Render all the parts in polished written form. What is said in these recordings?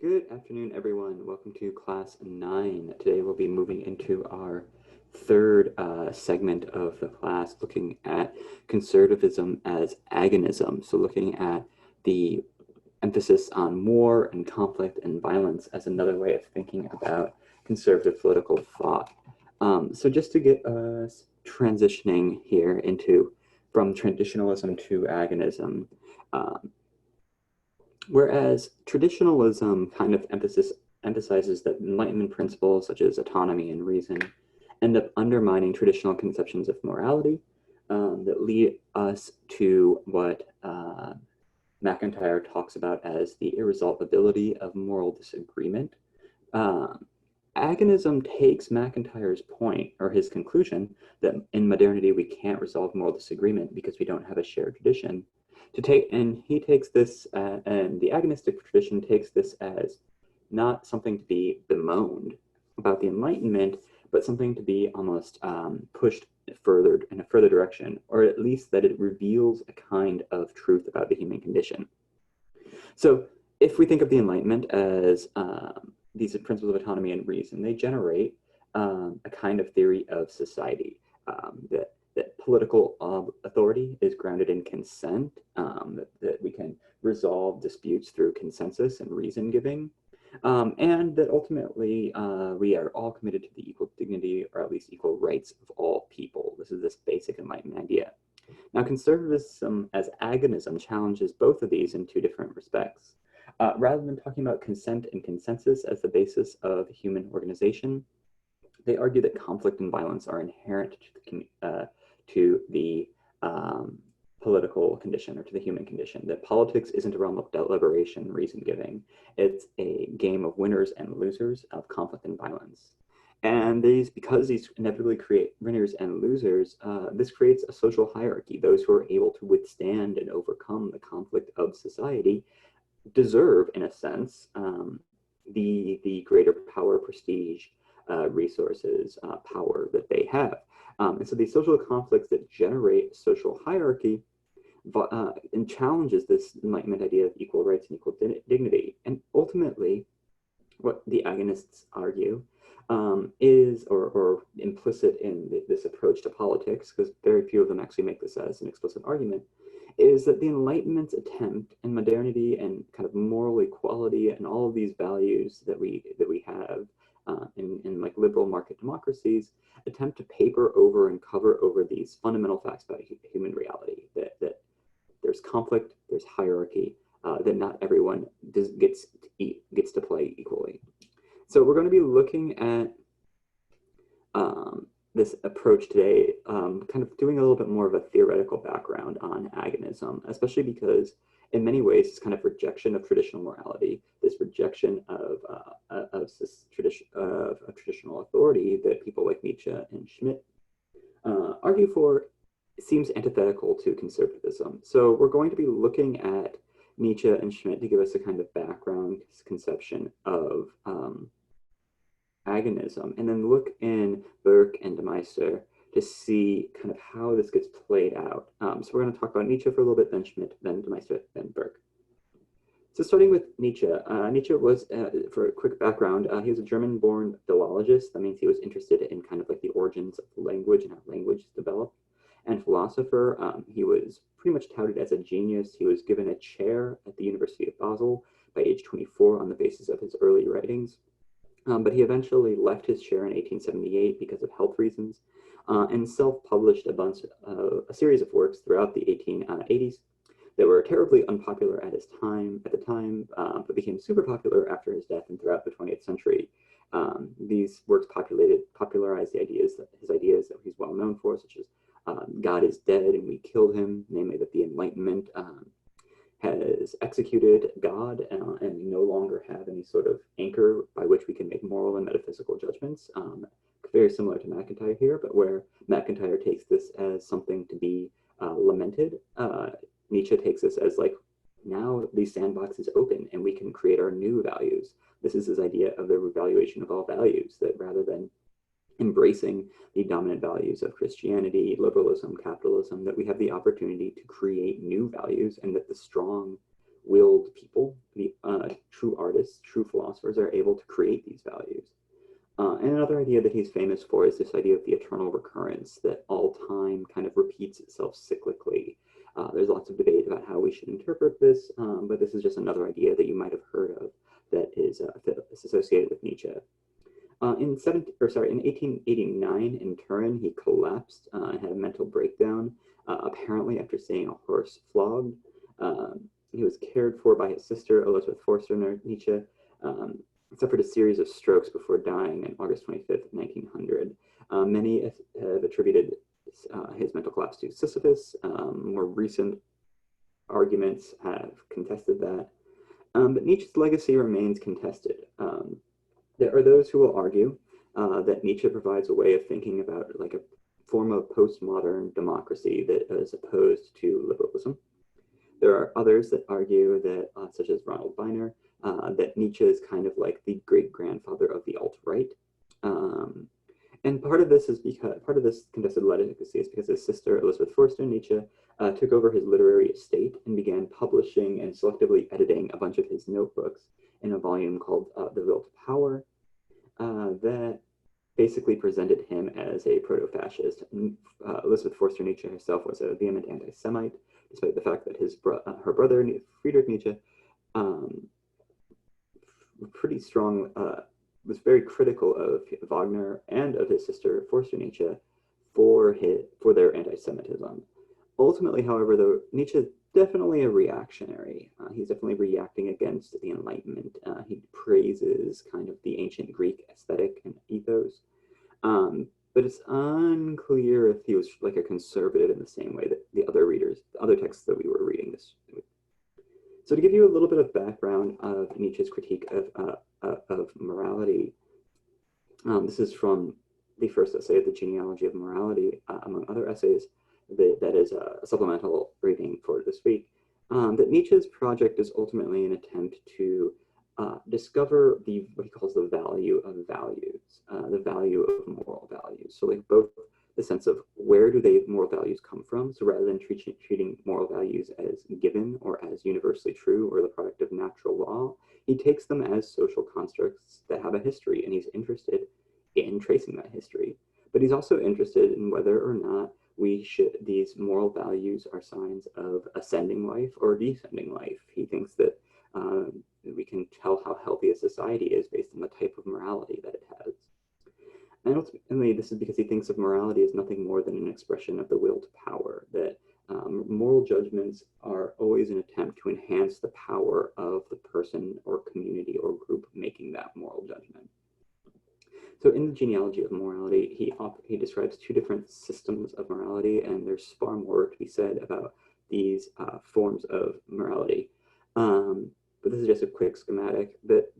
Good afternoon, everyone. Welcome to class 9. Today we'll be moving into our third segment of the class, looking at conservatism as agonism. So looking at the emphasis on war and conflict and violence as another way of thinking about conservative political thought. So just to get us transitioning here from traditionalism to agonism, whereas traditionalism kind of emphasizes that Enlightenment principles such as autonomy and reason end up undermining traditional conceptions of morality that lead us to what MacIntyre talks about as the irresolvability of moral disagreement. Agonism takes MacIntyre's point, or his conclusion, that in modernity we can't resolve moral disagreement because we don't have a shared tradition, and he takes this, and the agonistic tradition takes this as not something to be bemoaned about the Enlightenment, but something to be almost pushed further in a further direction, or at least that it reveals a kind of truth about the human condition. So if we think of the Enlightenment as these principles of autonomy and reason, they generate a kind of theory of society that political authority is grounded in consent, that we can resolve disputes through consensus and reason giving, and that ultimately we are all committed to the equal dignity, or at least equal rights of all people. This is this basic Enlightenment idea. Now, conservatism as agonism challenges both of these in two different respects. Rather than talking about consent and consensus as the basis of human organization, they argue that conflict and violence are inherent to the political condition, or to the human condition, that politics isn't a realm of deliberation, reason giving. It's a game of winners and losers of conflict and violence. And because these inevitably create winners and losers, this creates a social hierarchy. Those who are able to withstand and overcome the conflict of society deserve, in a sense, the greater power, prestige, resources, power that they have. And so these social conflicts that generate social hierarchy and challenges this Enlightenment idea of equal rights and equal dignity. And ultimately, what the agonists argue is, or implicit in this approach to politics, because very few of them actually make this as an explicit argument, is that the Enlightenment's attempt in modernity and kind of moral equality and all of these values that we have in like liberal market democracies attempt to paper over and cover over these fundamental facts about human reality, that there's conflict, there's hierarchy, that not everyone gets to play equally. So we're going to be looking at this approach today, kind of doing a little bit more of a theoretical background on agonism, especially because in many ways it's kind of rejection of traditional morality, this rejection of traditional authority that people like Nietzsche and Schmitt argue for, seems antithetical to conservatism. So we're going to be looking at Nietzsche and Schmitt to give us a kind of background conception of agonism, and then look in Burke and Maistre to see kind of how this gets played out. So we're going to talk about Nietzsche for a little bit, then Schmitt, then Maistre, then Burke. So starting with Nietzsche, Nietzsche was, for a quick background, he was a German-born philologist. That means he was interested in kind of like the origins of language and how language is developed. And philosopher, he was pretty much touted as a genius. He was given a chair at the University of Basel by age 24 on the basis of his early writings. But he eventually left his chair in 1878 because of health reasons, and self-published a series of works throughout the 1880s that were terribly unpopular at the time, but became super popular after his death and throughout the 20th century. These works popularized his ideas that he's well known for, such as God is dead and we killed him, namely that the Enlightenment has executed God and we no longer have any sort of anchor by which we can make moral and metaphysical judgments. Very similar to MacIntyre here, but where MacIntyre takes this as something to be lamented, Nietzsche takes this as like, now the sandbox is open and we can create our new values. This is his idea of the revaluation of all values, that rather than embracing the dominant values of Christianity, liberalism, capitalism, that we have the opportunity to create new values, and that the strong-willed people, the true artists, true philosophers are able to create these values. And another idea that he's famous for is this idea of the eternal recurrence, that all time kind of repeats itself cyclically. There's lots of debate about how we should interpret this, but this is just another idea that you might have heard of that is associated with Nietzsche. In 1889 in Turin, he collapsed and had a mental breakdown, apparently after seeing a horse flogged. He was cared for by his sister, Elizabeth Forster Nietzsche, suffered a series of strokes before dying on August 25th, 1900. Many have attributed his mental collapse to Sisyphus. More recent arguments have contested that. But Nietzsche's legacy remains contested. There are those who will argue that Nietzsche provides a way of thinking about like a form of postmodern democracy that is opposed to liberalism. There are others that argue that, such as Ronald Weiner, that Nietzsche is kind of like the great-grandfather of the alt-right. And part of this contested legacy is because his sister, Elizabeth Forster Nietzsche, took over his literary estate and began publishing and selectively editing a bunch of his notebooks in a volume called The Will to Power that basically presented him as a proto-fascist. Elizabeth Forster Nietzsche herself was a vehement anti-Semite, despite the fact that her brother, Friedrich Nietzsche, pretty strong, was very critical of Wagner and of his sister Forster Nietzsche for their anti-Semitism. Ultimately, however, though, Nietzsche is definitely a reactionary. He's definitely reacting against the Enlightenment. He praises kind of the ancient Greek aesthetic and ethos. But it's unclear if he was like a conservative in the same way that the other texts that we were reading this week. So to give you a little bit of background of Nietzsche's critique of morality, this is from the first essay of the Genealogy of Morality, among other essays. That is a supplemental reading for this week. That Nietzsche's project is ultimately an attempt to discover what he calls the value of values, the value of moral values. So like both the sense of where do moral values come from? So rather than treating moral values as given or as universally true or the product of natural law, he takes them as social constructs that have a history, and he's interested in tracing that history. But he's also interested in whether or not these moral values are signs of ascending life or descending life. He thinks that we can tell how healthy a society is based on the type of morality that it has. And ultimately, this is because he thinks of morality as nothing more than an expression of the will to power, that moral judgments are always an attempt to enhance the power of the person or community or group making that moral judgment. So in the Genealogy of Morality, he describes two different systems of morality, and there's far more to be said about these forms of morality. But this is just a quick schematic. That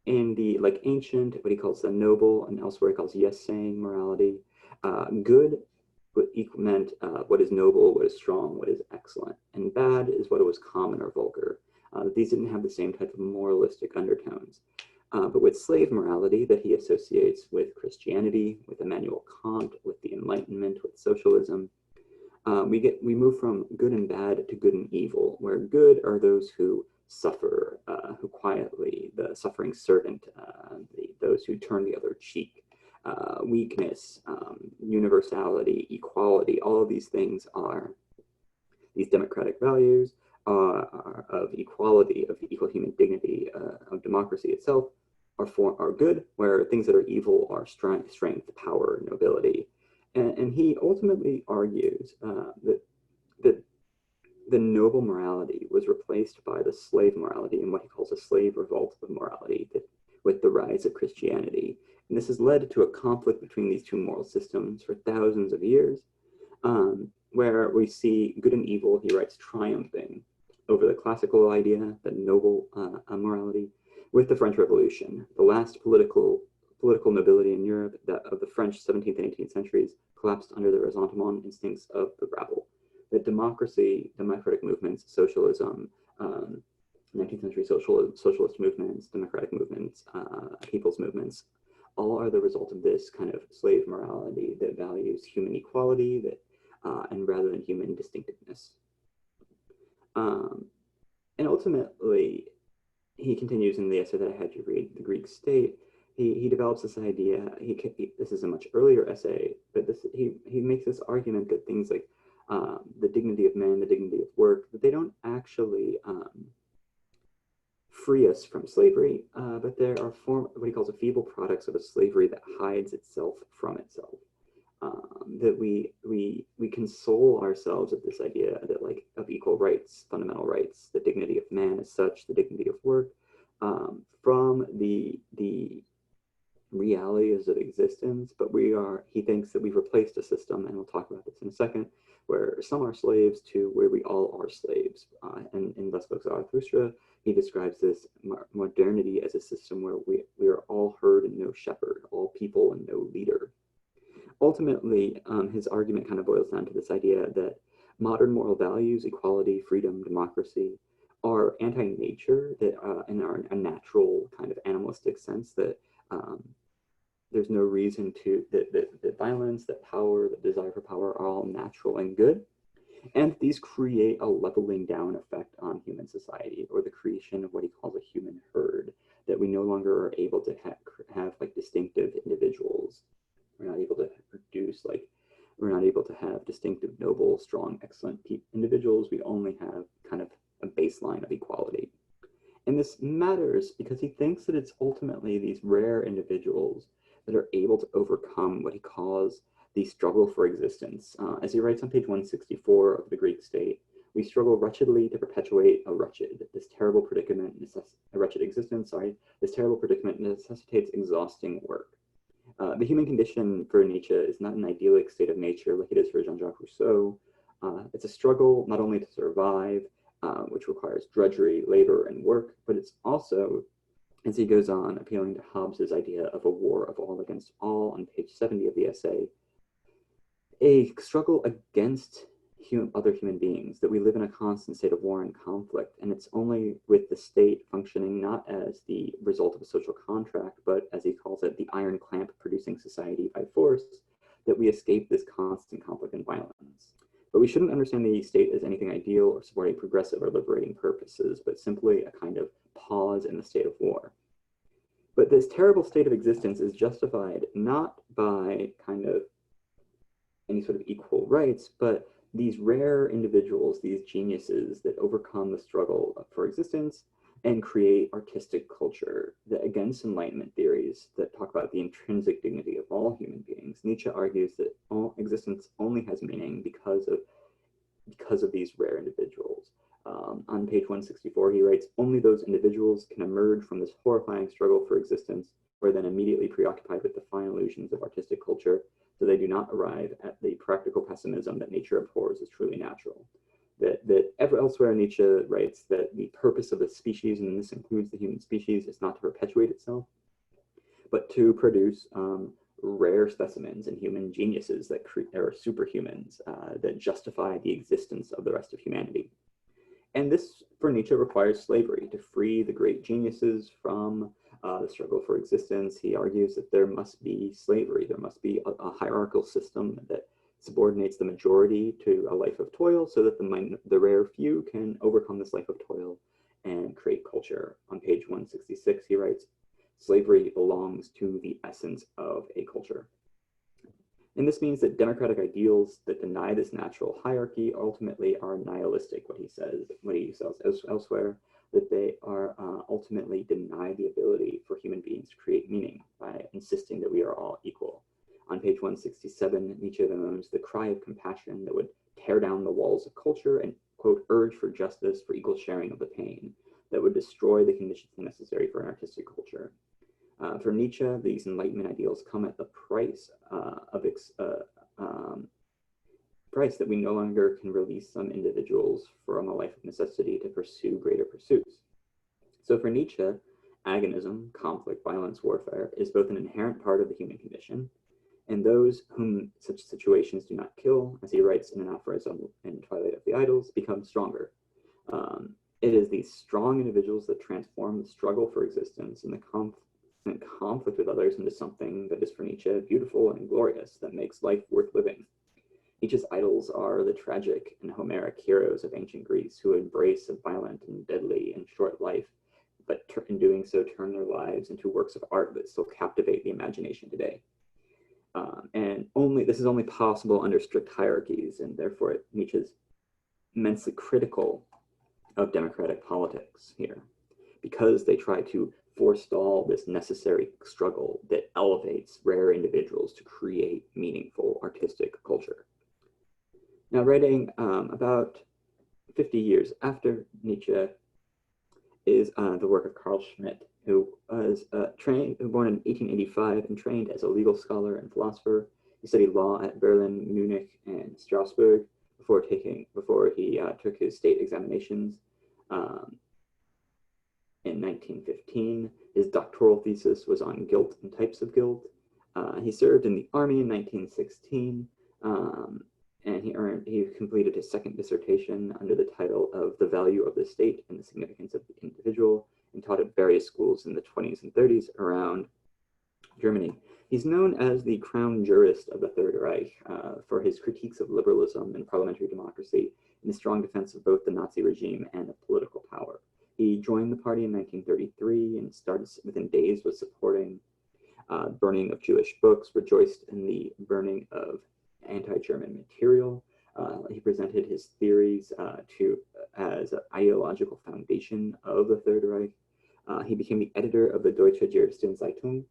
in the ancient, what he calls the noble, and elsewhere he calls yes-saying morality, good meant what is noble, what is strong, what is excellent, and bad is what was common or vulgar. These didn't have the same type of moralistic undertones. But with slave morality that he associates with Christianity, with Immanuel Kant, with the Enlightenment, with socialism, we move from good and bad to good and evil, where good are those who suffer, who quietly, the suffering servant, those who turn the other cheek, weakness, universality, equality, all of these things are these democratic values of equality, of equal human dignity, of democracy itself, are good, where things that are evil are strength, power, nobility. And he ultimately argues that the noble morality was replaced by the slave morality in what he calls a slave revolt of morality with the rise of Christianity. And this has led to a conflict between these two moral systems for thousands of years, where we see good and evil, he writes, triumphing over the classical idea, the noble morality, with the French Revolution. The last political nobility in Europe, that of the French 17th and 18th centuries, collapsed under the ressentiment instincts of the rabble. That democracy, democratic movements, socialism, 19th century socialist movements, democratic movements, people's movements, all are the result of this kind of slave morality that values human equality, and rather than human distinctiveness. And ultimately, he continues in the essay that I had you read, The Greek State. He develops this idea. This is a much earlier essay, but he makes this argument that things like the dignity of man, the dignity of work, that they don't actually free us from slavery, but there are what he calls a feeble products of a slavery that hides itself from itself. That we console ourselves with this idea that like of equal rights, fundamental rights, the dignity of man as such, the dignity of work, from the realities of existence. But he thinks that we've replaced a system, and we'll talk about this in a second, where some are slaves to where we all are slaves. And in Thus Spoke Zarathustra, he describes this modernity as a system where we are all herd and no shepherd, all people and no leader. Ultimately, his argument kind of boils down to this idea that modern moral values, equality, freedom, democracy, are anti-nature, that and are a natural kind of animalistic sense, that there's no reason to, that violence, that power, that desire for power are all natural and good. And these create a leveling down effect on human society, or the creation of what he calls a human herd, that we no longer are able to have like distinctive individuals. We're not able to produce we're not able to have distinctive, noble, strong, excellent individuals. We only have kind of a baseline of equality. And this matters because he thinks that it's ultimately these rare individuals that are able to overcome what he calls the struggle for existence. As he writes on page 164 of The Greek State, we struggle wretchedly to perpetuate this terrible predicament, a wretched existence, this terrible predicament necessitates exhausting work. The human condition for Nietzsche is not an idyllic state of nature like it is for Jean-Jacques Rousseau. It's a struggle not only to survive, which requires drudgery, labor, and work, but it's also, as he goes on, appealing to Hobbes's idea of a war of all against all on page 70 of the essay, a struggle against other human beings, that we live in a constant state of war and conflict, and it's only with the state functioning not as the result of a social contract, but as he calls it, the iron clamp producing society by force, that we escape this constant conflict and violence. But we shouldn't understand the state as anything ideal or supporting progressive or liberating purposes, but simply a kind of pause in the state of war. But this terrible state of existence is justified not by kind of any sort of equal rights, but these rare individuals, these geniuses that overcome the struggle for existence and create artistic culture that, against Enlightenment theories that talk about the intrinsic dignity of all human beings, Nietzsche argues that all existence only has meaning because of these rare individuals. On page 164, he writes, only those individuals can emerge from this horrifying struggle for existence, who are then immediately preoccupied with the fine illusions of artistic culture, so they do not arrive at the practical pessimism that nature abhors as truly natural. That elsewhere Nietzsche writes that the purpose of the species, and this includes the human species, is not to perpetuate itself, but to produce rare specimens and human geniuses that are superhumans that justify the existence of the rest of humanity. And this, for Nietzsche, requires slavery to free the great geniuses from the struggle for existence. He argues that there must be slavery, there must be a hierarchical system that subordinates the majority to a life of toil so that the rare few can overcome this life of toil and create culture. On page 166, he writes, slavery belongs to the essence of a culture. And this means that democratic ideals that deny this natural hierarchy ultimately are nihilistic, what he says elsewhere, that they are ultimately deny the ability for human beings to create meaning by insisting that we are all equal. On page 167, Nietzsche bemoans the cry of compassion that would tear down the walls of culture and, quote, urge for justice, for equal sharing of the pain, that would destroy the conditions necessary for an artistic culture. For Nietzsche, these Enlightenment ideals come at the price price that we no longer can release some individuals from a life of necessity to pursue greater pursuits. So for Nietzsche, agonism, conflict, violence, warfare, is both an inherent part of the human condition, and those whom such situations do not kill, as he writes in an aphorism in Twilight of the Idols, become stronger. It is these strong individuals that transform the struggle for existence and the conflict with others into something that is for Nietzsche beautiful and glorious, that makes life worth living. Nietzsche's idols are the tragic and Homeric heroes of ancient Greece who embrace a violent and deadly and short life but in doing so turn their lives into works of art that still captivate the imagination today. And this is only possible under strict hierarchies, and therefore Nietzsche is immensely critical of democratic politics here, because they try to forestall this necessary struggle that elevates rare individuals to create meaningful artistic culture. Now, writing about 50 years after Nietzsche is the work of Carl Schmitt, who was born in 1885 and trained as a legal scholar and philosopher. He studied law at Berlin, Munich, and Strasbourg before he took his state examinations in 1915. His doctoral thesis was on guilt and types of guilt. He served in the army in 1916, and he completed his second dissertation under the title of The Value of the State and the Significance of the Individual, and taught at various schools in the 20s and 30s around Germany. He's known as the crown jurist of the Third Reich for his critiques of liberalism and parliamentary democracy, and his strong defense of both the Nazi regime and of political power. He joined the party in 1933 and started within days with supporting burning of Jewish books, rejoiced in the burning of anti-German material. He presented his theories as an ideological foundation of the Third Reich. He became the editor of the Deutsche Juristzeitung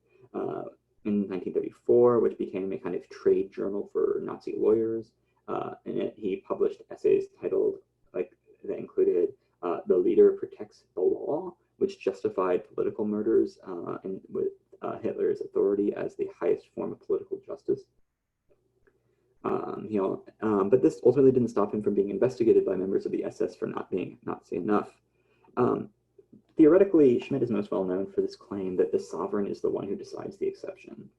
in 1934, which became a kind of trade journal for Nazi lawyers. In it, he published essays titled, that included The Leader Protects the Law, which justified political murders and with Hitler's authority as the highest form of political justice. But this ultimately didn't stop him from being investigated by members of the SS for not being Nazi enough. Theoretically, Schmitt is most well known for this claim that the sovereign is the one who decides the exception.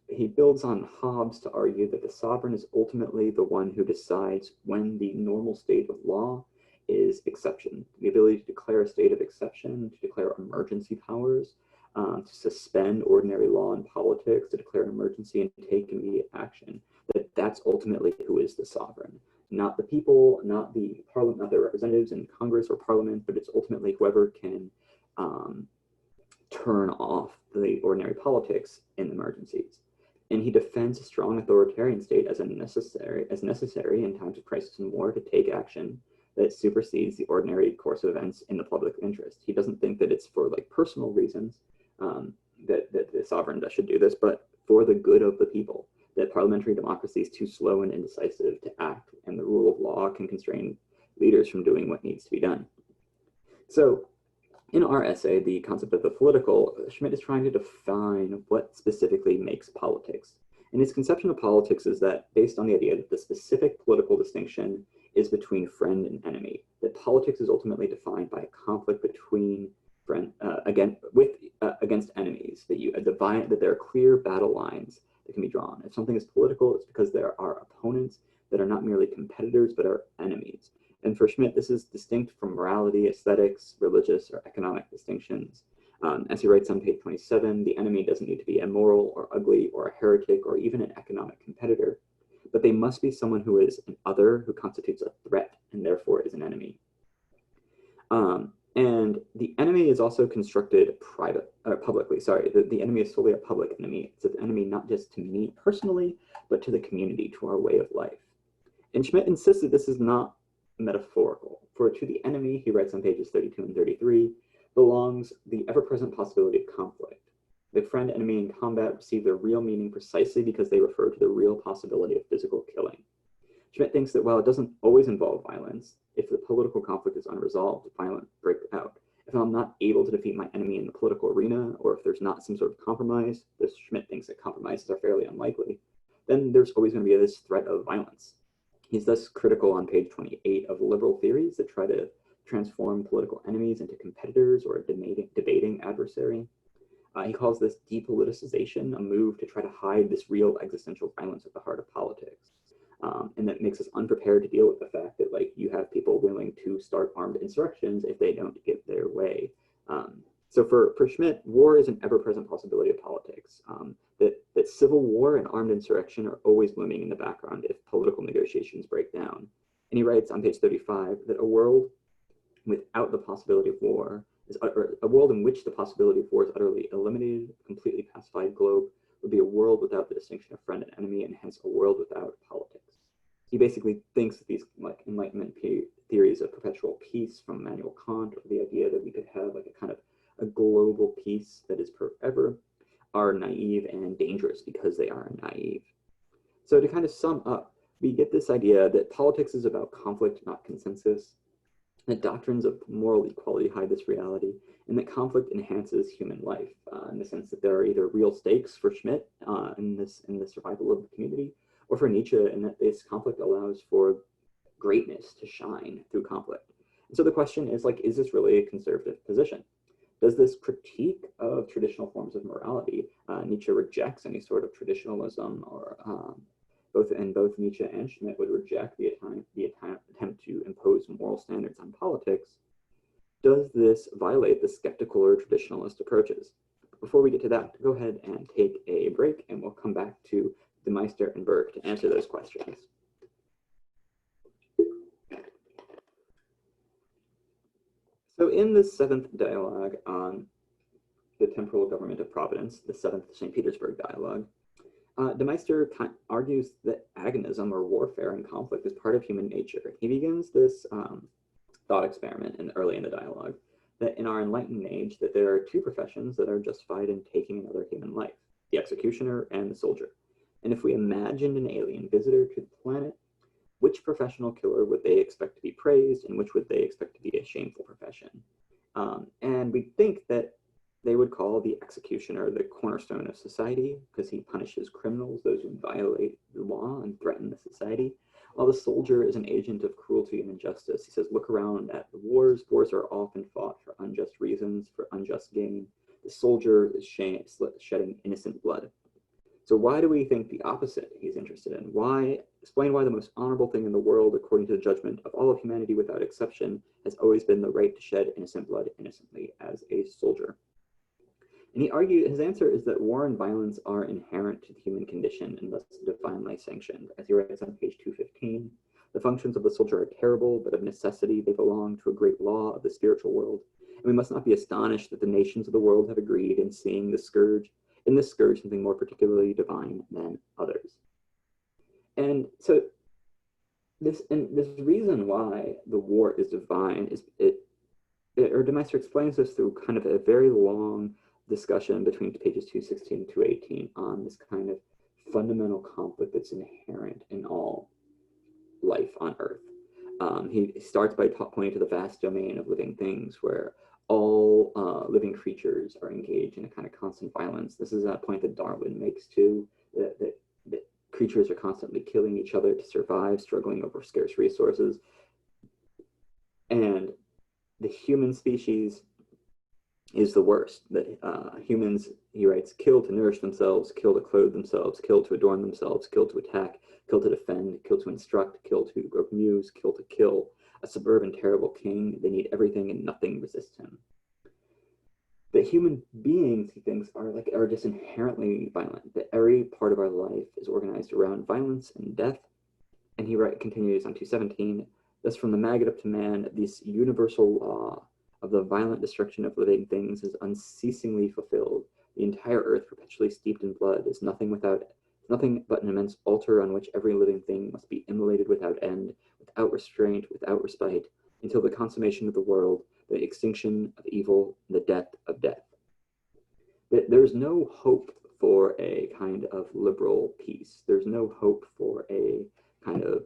He builds on Hobbes to argue that the sovereign is ultimately the one who decides when the normal state of law is exception. The ability to declare a state of exception, to declare emergency powers, to suspend ordinary law and politics, to declare an emergency and take immediate action. That's ultimately who is the sovereign. Not the people, not the parliament, not their representatives in Congress or Parliament, but it's ultimately whoever can turn off the ordinary politics in emergencies. And he defends a strong authoritarian state as necessary in times of crisis and war to take action that supersedes the ordinary course of events in the public interest. He doesn't think that it's for personal reasons that the sovereign should do this, but for the good of the people. That parliamentary democracy is too slow and indecisive to act, and the rule of law can constrain leaders from doing what needs to be done. So in our essay, The Concept of the Political, Schmitt is trying to define what specifically makes politics. And his conception of politics is that based on the idea that the specific political distinction is between friend and enemy, that politics is ultimately defined by a conflict between against enemies, that there are clear battle lines that can be drawn. If something is political, it's because there are opponents that are not merely competitors, but are enemies. And for Schmitt, this is distinct from morality, aesthetics, religious, or economic distinctions. As he writes on page 27, the enemy doesn't need to be immoral or ugly or a heretic or even an economic competitor, but they must be someone who is an other, who constitutes a threat and therefore is an enemy. And the enemy is also constructed publicly. The enemy is solely a public enemy. It's an enemy not just to me personally, but to the community, to our way of life. And Schmitt insists that this is not metaphorical. For to the enemy, he writes on pages 32 and 33, belongs the ever-present possibility of conflict. The friend-enemy in combat receive their real meaning precisely because they refer to the real possibility of physical killing. Schmitt thinks that while it doesn't always involve violence, if the political conflict is unresolved, violence breaks out. If I'm not able to defeat my enemy in the political arena, or if there's not some sort of compromise, this Schmitt thinks that compromises are fairly unlikely, then there's always going to be this threat of violence. He's thus critical on page 28 of liberal theories that try to transform political enemies into competitors or a debating adversary. He calls this depoliticization, a move to try to hide this real existential violence at the heart of politics. And that makes us unprepared to deal with the fact that you have people willing to start armed insurrections if they don't get their way. So for Schmitt, war is an ever-present possibility of politics. That civil war and armed insurrection are always looming in the background if political negotiations break down. And he writes on page 35 that a world without the possibility of war, or a world in which the possibility of war is utterly eliminated, a completely pacified globe would be a world without the distinction of friend and enemy, and hence a world without politics. He basically thinks that these like Enlightenment theories of perpetual peace from Immanuel Kant, or the idea that we could have like a kind of a global peace that is forever, are naive and dangerous because they are naive. So to kind of sum up, we get this idea that politics is about conflict, not consensus, that doctrines of moral equality hide this reality, and that conflict enhances human life in the sense that there are either real stakes for Schmitt in the survival of the community, or for Nietzsche, in that this conflict allows for greatness to shine through conflict. And so the question is, like, is this really a conservative position? Does this critique of traditional forms of morality, Nietzsche rejects any sort of traditionalism, or both Nietzsche and Schmitt would reject the attempt to impose moral standards on politics. Does this violate the skeptical or traditionalist approaches? Before we get to that, go ahead and take a break, and we'll come back to the Maistre and Burke to answer those questions. So in the seventh dialogue on the temporal government of providence, the seventh St. Petersburg dialogue, de Maistre argues that agonism, or warfare and conflict, is part of human nature. He begins this thought experiment early in the dialogue, that in our enlightened age, that there are two professions that are justified in taking another human life, the executioner and the soldier. And if we imagined an alien visitor to the planet, which professional killer would they expect to be praised, and which would they expect to be a shameful profession? And we think that they would call the executioner the cornerstone of society, because he punishes criminals, those who violate the law and threaten the society, while the soldier is an agent of cruelty and injustice. He says, look around at the wars. Wars are often fought for unjust reasons, for unjust gain. The soldier is shedding innocent blood. So why do we think the opposite he's interested in? Explain why the most honorable thing in the world, according to the judgment of all of humanity without exception, has always been the right to shed innocent blood innocently as a soldier. And his answer is that war and violence are inherent to the human condition and thus divinely sanctioned. As he writes on page 215, the functions of the soldier are terrible, but of necessity they belong to a great law of the spiritual world. And we must not be astonished that the nations of the world have agreed in seeing in this scourge something more particularly divine than others. And so this reason why the war is divine is de Maistre explains this through kind of a very long discussion between pages 216 and 218 on this kind of fundamental conflict that's inherent in all life on Earth. He starts by pointing to the vast domain of living things, where all living creatures are engaged in a kind of constant violence. This is a point that Darwin makes too, that creatures are constantly killing each other to survive, struggling over scarce resources. And the human species is the worst. That humans, he writes, kill to nourish themselves, kill to clothe themselves, kill to adorn themselves, kill to attack, kill to defend, kill to instruct, kill to amuse, kill to kill. A suburban terrible king, they need everything and nothing resists him. That human beings, he thinks, are just inherently violent, that every part of our life is organized around violence and death. And he continues on 217, thus from the maggot up to man, this universal law of the violent destruction of living things is unceasingly fulfilled. The entire earth, perpetually steeped in blood, is nothing but an immense altar on which every living thing must be immolated without end, without restraint, without respite, until the consummation of the world, the extinction of evil, the death of death. There's no hope for a kind of liberal peace. There's no hope for a kind of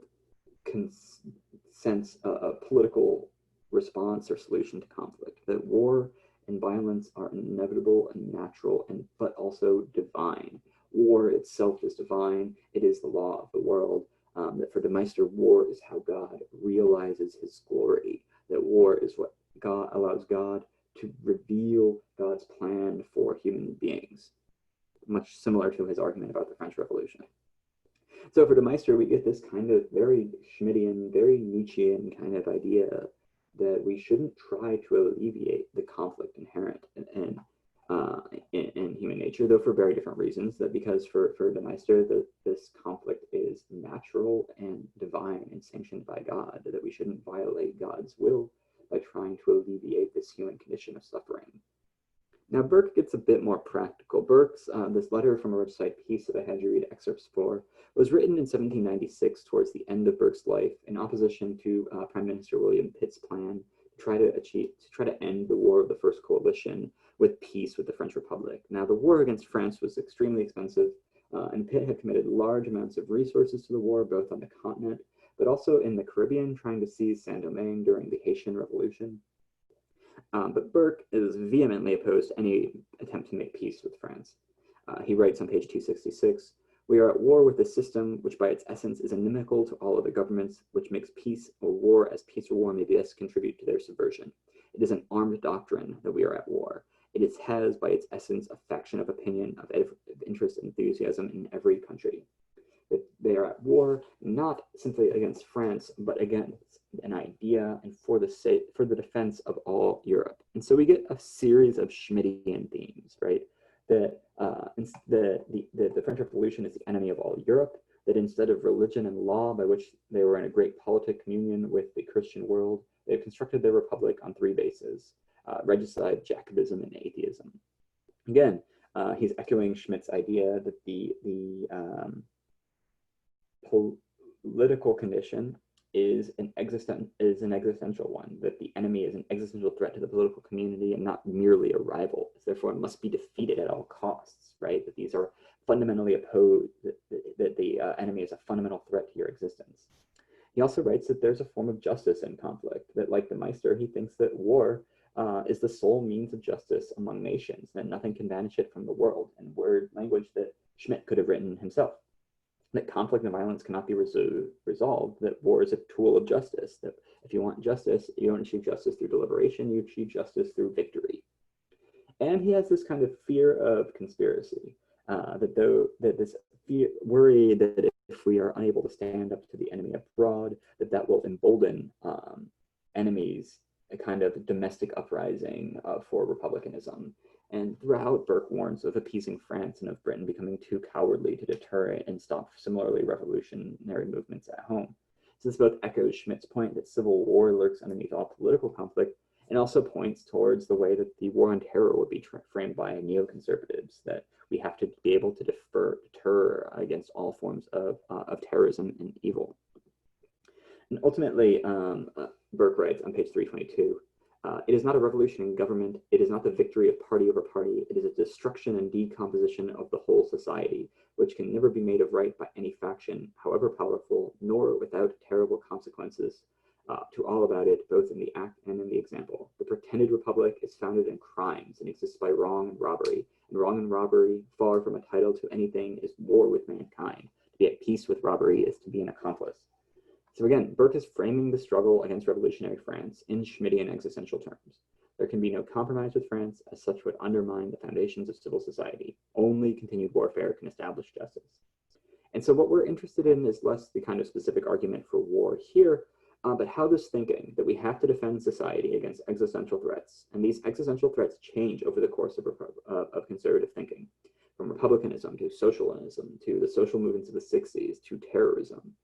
sense of political response or solution to conflict. That war and violence are inevitable and natural, but also divine. War itself is divine. It is the law of the world. That for de Maistre, war is how God realizes his glory. That war is what God allows God to reveal God's plan for human beings. Much similar to his argument about the French Revolution. So for de Maistre, we get this kind of very Schmittian, very Nietzschean kind of idea that we shouldn't try to alleviate the conflict inherent in human nature, though for very different reasons. That because for de Maistre, this conflict is natural and divine and sanctioned by God, that we shouldn't violate God's will by trying to alleviate this human condition of suffering. Now, Burke gets a bit more practical. Burke's, this letter from a Regicide piece that I had you read excerpts for, was written in 1796 towards the end of Burke's life in opposition to Prime Minister William Pitt's plan to try to end the War of the First Coalition with peace with the French Republic. Now, the war against France was extremely expensive, and Pitt had committed large amounts of resources to the war, both on the continent, but also in the Caribbean, trying to seize Saint-Domingue during the Haitian Revolution. But Burke is vehemently opposed to any attempt to make peace with France. He writes on page 266, "We are at war with a system which by its essence is inimical to all other governments, which makes peace or war as peace or war may best contribute to their subversion. It is an armed doctrine that we are at war. It has by its essence a faction of opinion, of interest and enthusiasm in every country. That they are at war not simply against France, but against an idea and for the defense of all Europe." And so we get a series of Schmittian themes, right? That the French Revolution is the enemy of all Europe, that instead of religion and law, by which they were in a great politic communion with the Christian world, they've constructed their republic on three bases: regicide, Jacobinism, and atheism. Again, he's echoing Schmitt's idea that the political condition is an existential one, that the enemy is an existential threat to the political community and not merely a rival. Therefore, it must be defeated at all costs, right? That these are fundamentally opposed, that the enemy is a fundamental threat to your existence. He also writes that there's a form of justice in conflict, that like the Maistre, he thinks that war is the sole means of justice among nations, that nothing can banish it from the world, and word language that Schmitt could have written himself. That conflict and violence cannot be resolved, that war is a tool of justice, that if you want justice, you don't achieve justice through deliberation, you achieve justice through victory. And he has this kind of fear of conspiracy, that this worry that if we are unable to stand up to the enemy abroad, that will embolden enemies, a kind of domestic uprising for republicanism. And throughout, Burke warns of appeasing France and of Britain becoming too cowardly to deter it and stop similarly revolutionary movements at home. So this both echoes Schmitt's point that civil war lurks underneath all political conflict, and also points towards the way that the war on terror would be framed by neoconservatives, that we have to be able to deter against all forms of terrorism and evil. And ultimately, Burke writes on page 322, "It is not a revolution in government. It is not the victory of party over party. It is a destruction and decomposition of the whole society, which can never be made of right by any faction, however powerful, nor without terrible consequences to all about it, both in the act and in the example. The pretended republic is founded in crimes and exists by wrong and robbery wrong, far from a title to anything, is war with mankind. To be at peace with robbery is to be an accomplice." So again, Burke is framing the struggle against revolutionary France in Schmittian existential terms. There can be no compromise with France, as such would undermine the foundations of civil society. Only continued warfare can establish justice. And so what we're interested in is less the kind of specific argument for war here, but how this thinking that we have to defend society against existential threats, and these existential threats change over the course of conservative thinking, from republicanism to socialism to the social movements of the 60s to terrorism.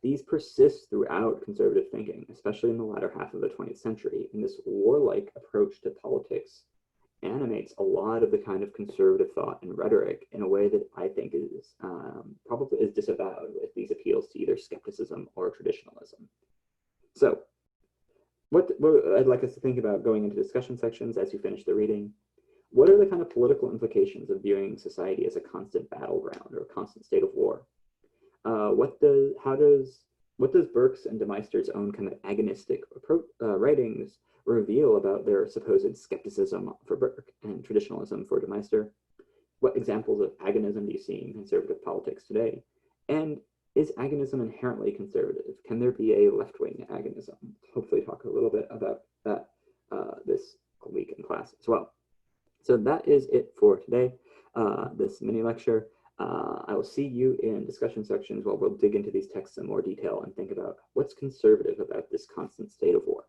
These persist throughout conservative thinking, especially in the latter half of the 20th century, and this warlike approach to politics animates a lot of the kind of conservative thought and rhetoric in a way that I think is probably is disavowed with these appeals to either skepticism or traditionalism. So what I'd like us to think about going into discussion sections as you finish the reading, what are the kind of political implications of viewing society as a constant battleground or a constant state of war? What does Burke's and de Maistre's own kind of agonistic writings reveal about their supposed skepticism for Burke and traditionalism for de Maistre? What examples of agonism do you see in conservative politics today? And is agonism inherently conservative? Can there be a left-wing agonism? Hopefully talk a little bit about that this week in class as well. So that is it for today, this mini lecture. I will see you in discussion sections where we'll dig into these texts in more detail and think about what's conservative about this constant state of war.